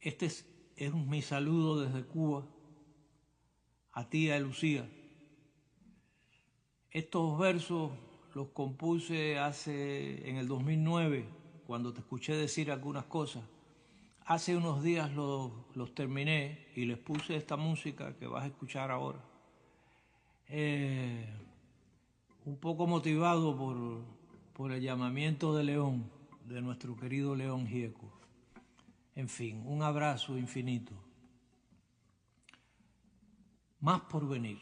Este es mi saludo desde Cuba a ti, a Lucía. Estos versos los compuse en el 2009, cuando te escuché decir algunas cosas. Hace unos días los terminé y les puse esta música que vas a escuchar ahora. Un poco motivado por el llamamiento de León, de nuestro querido León Gieco. En fin, un abrazo infinito. Más por venir.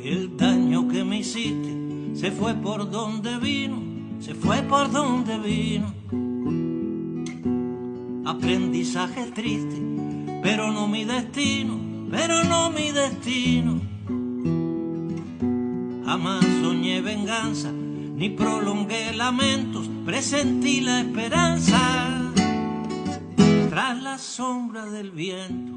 El daño que me hiciste se fue por donde vino, se fue por donde vino. Aprendizaje triste, pero no mi destino, pero no mi destino. Jamás soñé venganza, ni prolongué lamentos, presentí la esperanza tras la sombra del viento.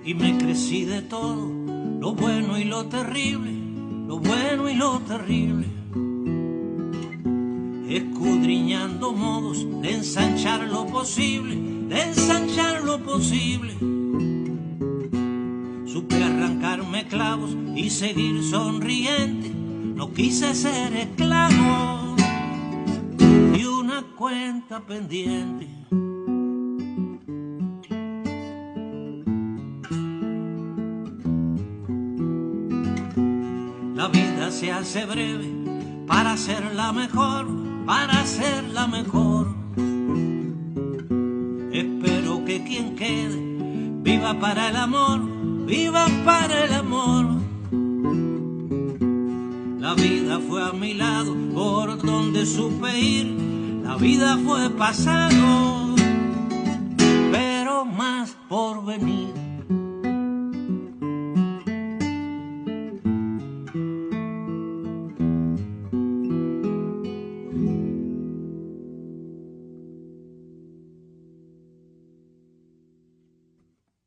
Y me crecí de todo, lo bueno y lo terrible, lo bueno y lo terrible, escudriñando modos de ensanchar lo posible, de ensanchar lo posible. Supe arrancarme clavos y seguir sonriente, no quise ser esclavo de una cuenta pendiente. La vida se hace breve para hacerla mejor, para hacerla mejor. Espero que quien quede viva para el amor, viva para el amor. La vida fue a mi lado por donde supe ir, la vida fue pasado, pero más por venir.